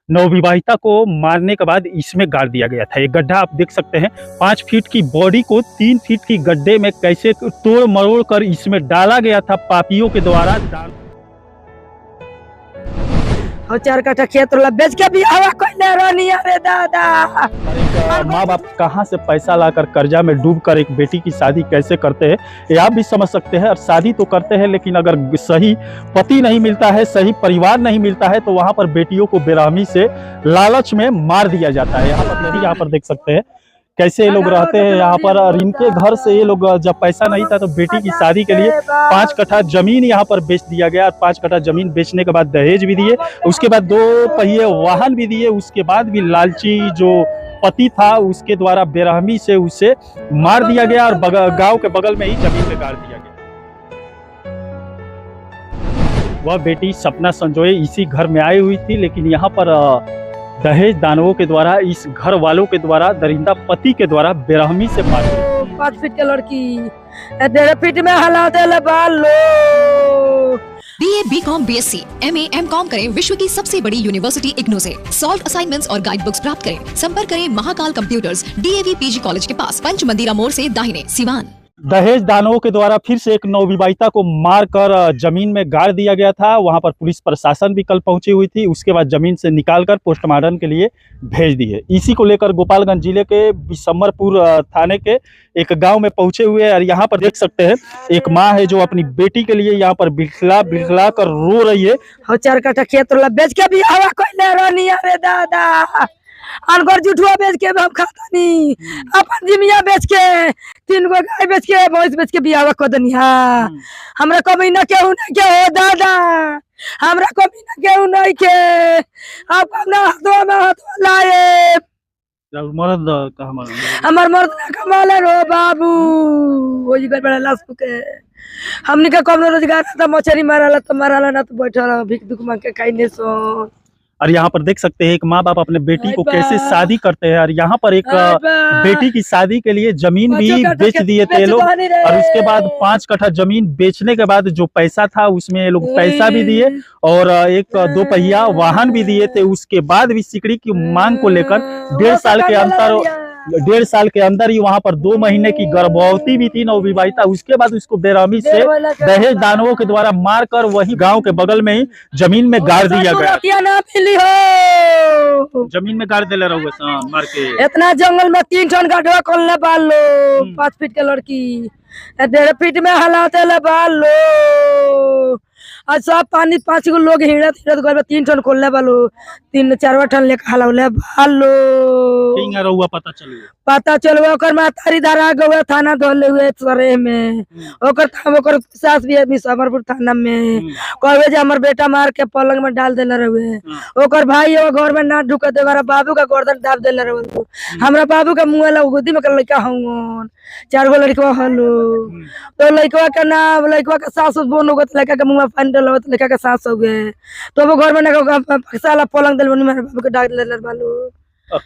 नवविवाहिता को मारने के बाद इसमें गाड़ दिया गया था। ये गड्ढा आप देख सकते हैं, 5 फीट की बॉडी को 3 फीट की गड्ढे में कैसे तोड़ मरोड़ कर इसमें डाला गया था पापियों के द्वारा। और 4 कट्ठा खेत बेच के भी हवा कोई रोनी अरे दादा। माँ बाप कहाँ से पैसा लाकर कर्जा में डूब कर एक बेटी की शादी कैसे करते हैं ये आप भी समझ सकते हैं। और शादी तो करते हैं लेकिन अगर सही पति नहीं मिलता है, सही परिवार नहीं मिलता है तो वहाँ पर बेटियों को बेरहमी से लालच में मार दिया जाता है। यहाँ पर देख सकते हैं कैसे ये लोग रहते हैं यहाँ पर। और इनके घर से ये लोग जब पैसा नहीं था तो बेटी की शादी के लिए 5 कट्ठा जमीन यहाँ पर बेच दिया गया। 5 कट्ठा जमीन बेचने के बाद दहेज भी दिए, उसके बाद 2 पहिए वाहन भी दिए। उसके बाद भी लालची जो पति था उसके द्वारा बेरहमी से उसे मार दिया गया और गांव के बगल में ही जमीन में गाड़ दिया गया। वह बेटी सपना संजोए इसी घर में आई हुई थी, लेकिन यहाँ पर दहेज दानवों के द्वारा, इस घर वालों के द्वारा, दरिंदा पति के द्वारा बेरहमी से मार दी। 5 फीट के लड़की 1.5 फीट में हला दे बाल लो। BA, BCom, BSc, MA, MCom करें विश्व की सबसे बड़ी यूनिवर्सिटी इग्नू से। सॉल्व असाइनमेंट्स और गाइड बुक्स प्राप्त करें। संपर्क करें Mahakal computers, DAV PG college के पास, पंच मंदिरा मोड़ से दाहिने, सिवान। दहेज दानवों के द्वारा फिर से एक नवविवाहिता को मारकर जमीन में गाड़ दिया गया था। वहां पर पुलिस प्रशासन भी कल पहुंची हुई थी। उसके बाद जमीन से निकालकर पोस्टमार्टम के लिए भेज दी है। इसी को लेकर गोपालगंज जिले के बिशम्बरपुर थाने के एक गांव में पहुंचे हुए हैं। और यहाँ पर देख सकते हैं एक माँ है जो अपनी बेटी के लिए यहाँ पर बिलखिला बिलखिला कर रो रही है। और 4 कट्ठा खेत बेच के भी हवा कोई रोनी अरे दादा। अनकर जुठुआ बेच के हम खाता नहीं, अपन जिमिया बेच के 3 गो गाय बेच के भैंस बेच के बियाह कर दनी। हमरा कमी न केहू नहीं के हो दादा, हमरा कमी न केहू नहीं के। अब अपना हाथवा में हाथवा लाए मर्द हमार मर्द ना कमाले रो बाबू। वही घर बड़ा लाश के हमनी का कम रोजगार था, मछली माराला तो माराला ना तो बैठा भीख दुख मांग के खाइने सो। और यहाँ पर देख सकते हैं एक माँ बाप अपने बेटी को कैसे शादी करते हैं। और यहाँ पर एक बेटी की शादी के लिए जमीन भी बेच दिए थे लोग। और उसके बाद 5 कट्ठा जमीन बेचने के बाद जो पैसा था उसमें ये लोग पैसा भी दिए और एक 2 पहिया वाहन भी दिए थे। उसके बाद भी सिकड़ी की मांग को लेकर 1.5 साल के अंदर ही वहां पर 2 महीने की गर्भवती भी थी नवविवाहिता। उसके बाद उसको बेरहमी से दहेज दानवों के द्वारा मारकर वही गांव के बगल में ही जमीन में गाड़ दिया गया। जमीन में गाड़ दिले रहुए मार के। इतना जंगल में 3 टन गड्ढा खोलने बाल लो। 5 फीट के लड़की 1.5 फीट में हला दे बाल लो। आज सब पानी 5 गो लोग हिड़त हिड़त घर में 3 टन खोलने बालो, 3-4 टन लेके हलावले बालो। पता चलवा ओकर मातारी धारा गए थाना धोले हुए सरे में। ओकर सास भी आदमी समरपुर थाना में कहवे जे हमर बेटा मार के पलंग में डाल देले रहे। ओकर भाई वो घर में ना ढुके दे, हमारा बाबू का गर्दन दाब देले रहे। हमरा बाबू का मुंह ला गोदी में लड़का हूं 4 गो लड़का हलो। तो लड़का का नाम, लड़का का सास बोन हो गए, लड़का के मुंह में पानी डाल, लड़का के सास हो गए। तो वो घर में ना साला पलंग दिल मेरे बाबू के डाल देले बालू।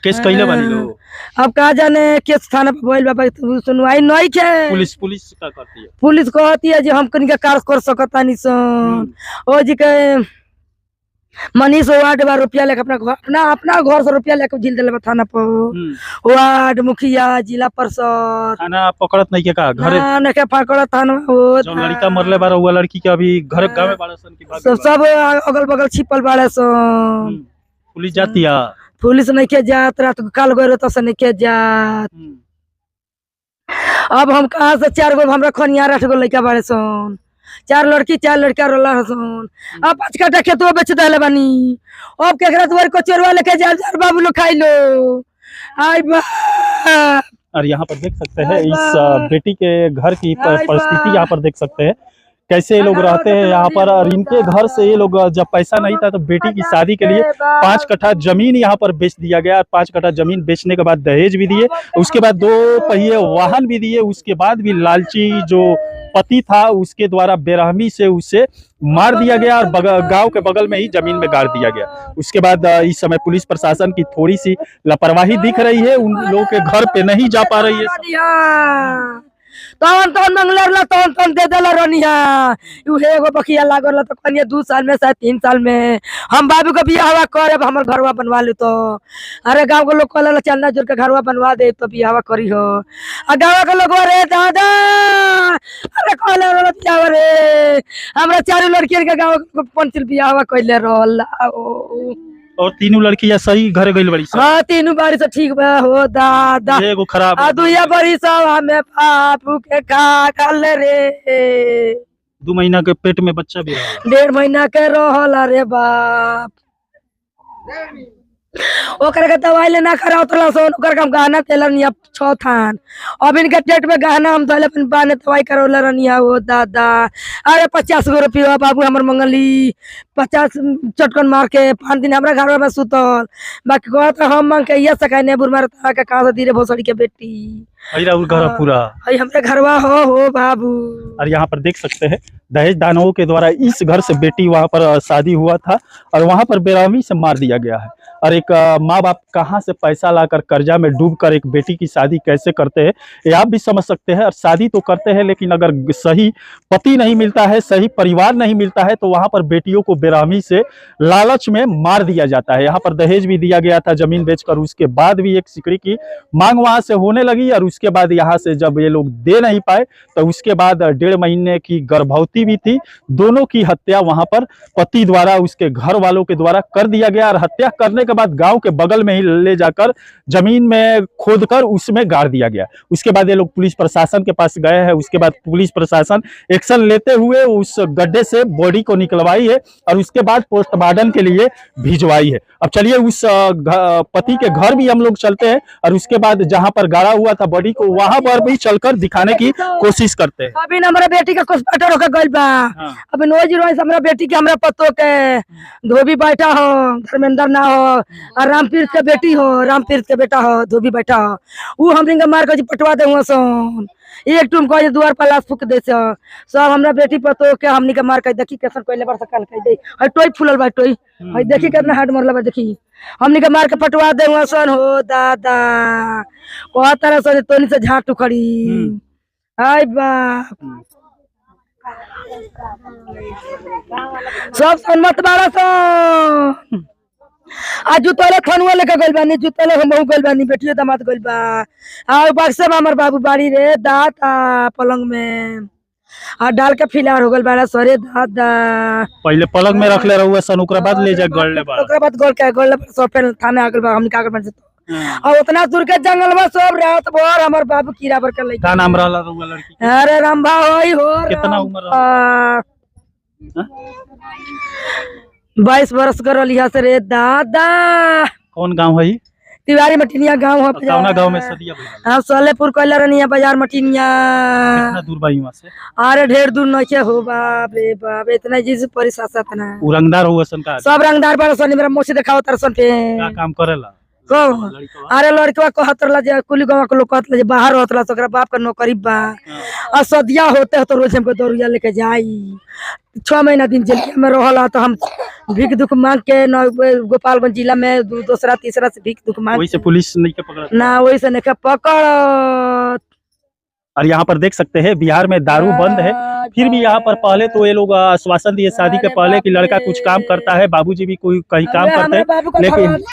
केस कइले बानी लो। अब का जाने केस थाना पे भइल बाबा सुनवाई नहीं के। पुलिस का करती है। पुलिस कहती है जो हम कनिका कार्य कर सकता नहीं सन। ओ जी के मनीष वार्ड बार रुपया लेके अपना घर से रुपया लेके झील दिले थाना पर। वार्ड मुखिया, जिला परिषद थाना पकड़त नहीं के का घरे ना के पकड़त थाना। जो लड़का मरले बार हुआ लड़की के अभी घर गांव में बाड़सन की बात सब अगल बगल छिपल बाड़े सन। पुलिस जाती है। पुलिस नहीं के जात, रात काल गए तो से नहीं के जात। अब हम कहाँ से 4 गो हमरा खनिया 8 गो लड़का बाड़े सन, 4 लड़की 4 लड़का रोला सन। अब 5 कट्ठा खेतो बेच देले बानी। अब केकरा द्वार को चोरवा लेके जा बाबू लोग खाई लो। आई बा। और यहाँ पर देख सकते हैं इस बेटी के घर की परिस्थिति यहाँ पर देख सकते हैं कैसे ये लोग रहते हैं यहाँ पर। और इनके घर से ये लोग जब पैसा नहीं था तो बेटी की शादी के लिए 5 कट्ठा जमीन यहाँ पर बेच दिया गया। 5 कट्ठा जमीन बेचने के बाद दहेज भी दिए, उसके बाद 2 पहिए वाहन भी दिए। उसके बाद भी लालची जो पति था उसके द्वारा बेरहमी से उसे मार दिया गया और गांव के बगल में ही जमीन में गाड़ दिया गया। उसके बाद इस समय पुलिस प्रशासन की थोड़ी सी लापरवाही दिख रही है, उन लोगों के घर पे नहीं जा पा रही है। तवन तवन मंगलर तवन तवन दे देला रनिया उहे एगो बखिया लागल तो कनिया 2 साल में शायद 3 साल में हम बाबू का बियाह करे हमर घरवा बनवा ले तो अरे गांव के लोग कहला चंदा जोड़ के घरवा बनवा दे तो बियाह करी हो आ गांव के लोग रे दादा अरे कहला बियाह रे हमरा 4 लड़कियन के गांव के पंचिल बियाह कइले रहल और तीनों लड़कियां सही घर गइल बड़ी सब। हाँ 3 बारी से ठीक बा हो दादा एगो खराब आ दुइया बरी सब हमें बापू के खा गल रे 2 महीना के पेट में बच्चा भी रहा। 1.5 महीना के रहल अरे बाप ओकर के दवाई लेना खरा उतरला सोन ओकर हम गहना तेलनिया 6 थान अब इनके डेट में गहना हम धले अपन बाने दवाई करौला रनिया हो दादा अरे 50 गो रुपया बाबू हमर मंगली 50 चटकन मार के 5 दिन हमरा घर में सुतल बाकी कहत हम मांग के ये सकाय ने बुर मार तारा के कहां से धीरे भोसड़ी के बेटी अरे घर पूरा हई हमरे घरवा हो बाबू। और यहाँ पर देख सकते हैं दहेज दानवों के द्वारा इस घर से बेटी वहां पर शादी हुआ था और वहां पर बेरहमी से मार दिया गया है। और एक माँ बाप कहाँ से पैसा लाकर कर्जा में डूबकर एक बेटी की शादी कैसे करते हैं ये आप भी समझ सकते हैं। और शादी तो करते हैं लेकिन अगर सही पति नहीं मिलता है, सही परिवार नहीं मिलता है तो वहां पर बेटियों को बेरहमी से लालच में मार दिया जाता है। यहाँ पर दहेज भी दिया गया था जमीन बेचकर, उसके बाद भी एक सिकड़ी की मांग वहां से होने लगी और उसके बाद यहाँ से जब ये लोग दे नहीं पाए तो उसके बाद 1.5 महीने की गर्भवती भी थी। दोनों की हत्या वहां पर पति द्वारा उसके घर वालों के द्वारा कर दिया गया और हत्या करने के बाद गांव के बगल में ही ले जाकर जमीन में खोदकर उसमें गाड़ दिया गया। उसके बाद ये लोग पुलिस प्रशासन के पास गए हैं। उसके बाद पुलिस प्रशासन एक्शन लेते हुए उस गड्ढे से बॉडी को निकलवाई है और उसके बाद पोस्टमार्टम के लिए भिजवाई है। अब चलिए उस पति के घर भी हम लोग चलते हैं और उसके बाद जहां पर गाड़ा हुआ था बॉडी को वहां पर भी चलकर दिखाने की कोशिश करते हैं। अभी हमारा बेटी का कुछ पटर होकर गइल बा अभी नोज रोज हमरा बेटी के हमरा पतो के धोबी बैठा हो धर्मेंद्र ना हो और रामपीर के बेटी हो रामपीर के बेटा हो धोबी बैठा हो वो हमरी के मार के पटवा दे हुआ सोन एक टूम कहे द्वार पर लाश फूक दे सब हमरा बेटी पतो के हमनी के मार के देखी कैसन कोइले बार सकल कह दे हई टोई फुलल बा टोई हई देखी कितना हार्ड मरला बा देखी हमनी के मार के पटवा दे हुआ सोन हो दादा कह तरह से तोनी से झाट उखड़ी हाय बाप सब सन्मत बाड़ा सन आ जुतले थनुआ लेके गइल बानी जुतले हम गइल बानी बेटियो दामाद गइल बा आ बक्से में हमर बाबू बाड़ी रे दात पलंग में आ डाल के फिलार हो गइल बाड़ा सरे दादा पहले पलंग में रख ले रहुआ सन ओकरा बाद ले जा गड़ले बा ओकरा बाद गड़ के सोफे थाने आ गइल बा हमनी का कर से और उतना दूर के जंगल में सब रात भर हमर बाबू कीड़ा भर के ले का नाम रहला रहुआ लड़की के? अरे रंभा होई हो कितना उम्र रहा? 22 बरस कर लिया से रे दादा कौन गांव है? तिवारी मटिनिया गांव है कौना गांव में सदिया भइल? हां सोलेपुर कोइला रनिया बाजार मटिनिया कितना दूर बा यहाँ से? अरे ढेर दूर नइखे हो बाप रे बाप इतना जिस परिशासन ना उ रंगदार हुआ सन का? सब रंगदार बड़ा सोनी मेरा मोची दिखाओ तरसन पे का काम करेला? को लड़का अरे लड़कवा कहतरला जे कुली गांव के लोग कहतला जे बाहर होतला तो ओकरा बाप का नौकरी बा और सदिया होते तो रोज हमको दौड़िया लेके जाई 6 महीना दिन जेल में रहला तो हम भीख दुख मांग के गोपालगंज जिला में दूसरा तीसरा से भीख दुख मांग वही से पुलिस नहीं के पकड़ा ना वही से नहीं पकड़। और यहाँ पर देख सकते हैं बिहार में दारू बंद है फिर भी यहाँ पर पहले तो ये लोग आश्वासन दिए शादी के पहले कि लड़का कुछ काम करता है, बाबूजी भी कोई कहीं काम करते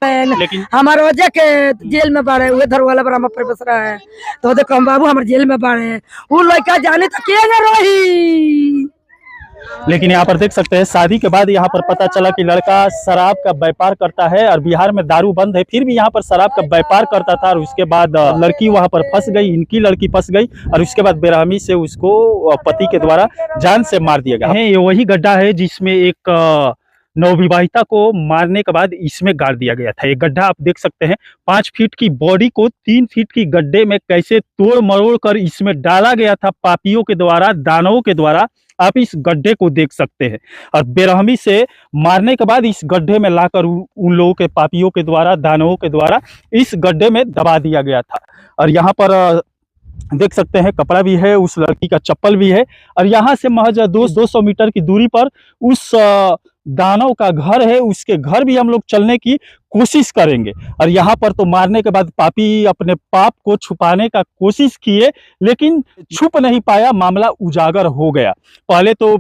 हैं लेकिन हमारे वजह के जेल में बाढ़े हुए धर वाला बड़ा प्रोफेसर है तो देखो हम बाबू हमारे जेल में बाढ़े वो लड़का जाने तो क्या रही। लेकिन यहाँ पर देख सकते हैं शादी के बाद यहाँ पर पता चला कि लड़का शराब का व्यापार करता है और बिहार में दारू बंद है फिर भी यहाँ पर शराब का व्यापार करता था और उसके बाद लड़की वहाँ पर फंस गई, इनकी लड़की फंस गई और उसके बाद बेरहमी से उसको पति के द्वारा जान से मार दिया गया। ये वही गड्ढा है जिसमें एक नवविवाहिता को मारने के बाद इसमें गाड़ दिया गया था। ये गड्ढा आप देख सकते हैं 5 फीट की बॉडी को 3 फीट की गड्ढे में कैसे तोड़ मरोड़ कर इसमें डाला गया था पापियों के द्वारा, दानवों के द्वारा। आप इस गड्ढे को देख सकते हैं और बेरहमी से मारने के बाद इस गड्ढे में लाकर उन लोगों के पापियों के द्वारा, दानवों के द्वारा इस गड्ढे में दबा दिया गया था। और यहाँ पर देख सकते हैं कपड़ा भी है, उस लड़की का चप्पल भी है और यहाँ से महज 200 मीटर की दूरी पर उस दानव का घर है, उसके घर भी हम लोग चलने की कोशिश करेंगे। और यहाँ पर तो मारने के बाद पापी अपने पाप को छुपाने का कोशिश किए, लेकिन छुप नहीं पाया, मामला उजागर हो गया। पहले तो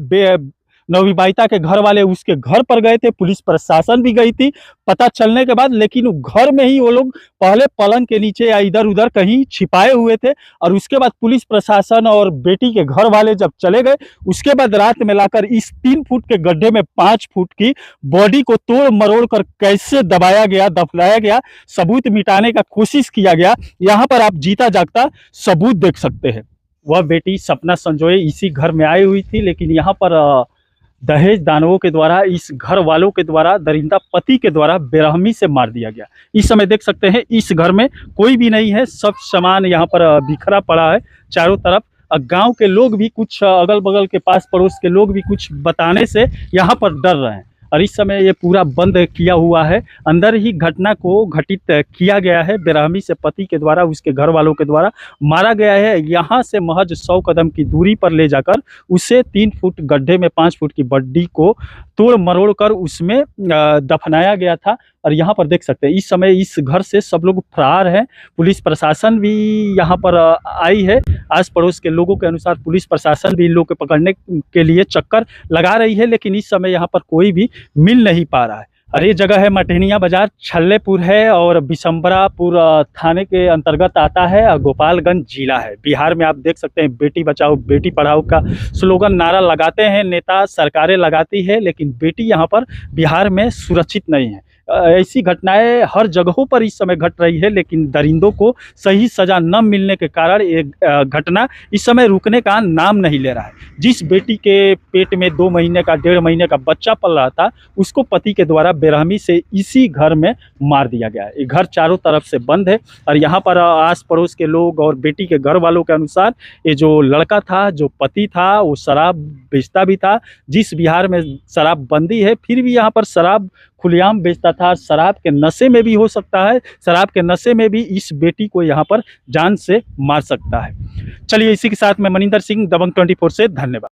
नवविवाहिता के घर वाले उसके घर पर गए थे, पुलिस प्रशासन भी गई थी पता चलने के बाद, लेकिन वो घर में ही वो लोग पहले पलंग के नीचे या इधर उधर कहीं छिपाए हुए थे। और उसके बाद पुलिस प्रशासन और बेटी के घर वाले जब चले गए, उसके बाद रात में लाकर इस 3 फुट के गड्ढे में 5 फुट की बॉडी को तोड़ मरोड़ कर कैसे दबाया गया, दफनाया गया, सबूत मिटाने का कोशिश किया गया, यहाँ पर आप जीता जागता सबूत देख सकते हैं। वह बेटी सपना संजोए इसी घर में आई हुई थी, लेकिन यहाँ पर दहेज दानवों के द्वारा, इस घर वालों के द्वारा, दरिंदा पति के द्वारा बेरहमी से मार दिया गया। इस समय देख सकते हैं इस घर में कोई भी नहीं है, सब सामान यहाँ पर बिखरा पड़ा है चारों तरफ। गांव के लोग भी कुछ, अगल बगल के पास पड़ोस के लोग भी कुछ बताने से यहाँ पर डर रहे हैं। और इस समय ये पूरा बंद किया हुआ है, अंदर ही घटना को घटित किया गया है। बेरहमी से पति के द्वारा, उसके घर वालों के द्वारा मारा गया है। यहाँ से महज 100 कदम की दूरी पर ले जाकर उसे 3 फुट गड्ढे में 5 फुट की बॉडी को तोड़ मरोड़ कर उसमें दफनाया गया था। और यहाँ पर देख सकते हैं इस समय इस घर से सब लोग फरार हैं। पुलिस प्रशासन भी यहाँ पर आई है। आस पड़ोस के लोगों के अनुसार पुलिस प्रशासन भी इन लोगों को पकड़ने के लिए चक्कर लगा रही है, लेकिन इस समय यहाँ पर कोई भी मिल नहीं पा रहा है। और ये जगह है मटेनिया बाजार, छल्लेपुर है और बिशंबरापुर थाने के अंतर्गत आता है और गोपालगंज जिला है, बिहार में। आप देख सकते हैं बेटी बचाओ बेटी पढ़ाओ का स्लोगन नारा लगाते हैं नेता, सरकारें लगाती है, लेकिन बेटी यहाँ पर बिहार में सुरक्षित नहीं है। ऐसी घटनाएं हर जगहों पर इस समय घट रही है, लेकिन दरिंदों को सही सजा न मिलने के कारण ये घटना इस समय रुकने का नाम नहीं ले रहा है। जिस बेटी के पेट में 2 महीने का 1.5 महीने का बच्चा पल रहा था, उसको पति के द्वारा बेरहमी से इसी घर में मार दिया गया है। ये घर चारों तरफ से बंद है और यहाँ पर आस पड़ोस के लोग और बेटी के घर वालों के अनुसार ये जो लड़का था, जो पति था, वो शराब बेचता भी था। जिस बिहार में शराब बंदी है, फिर भी यहाँ पर शराब खुलेआम बेचता था। शराब के नशे में भी हो सकता है, शराब के नशे में भी इस बेटी को यहाँ पर जान से मार सकता है। चलिए, इसी के साथ मैं मनिंदर सिंह, दबंग 24 से धन्यवाद।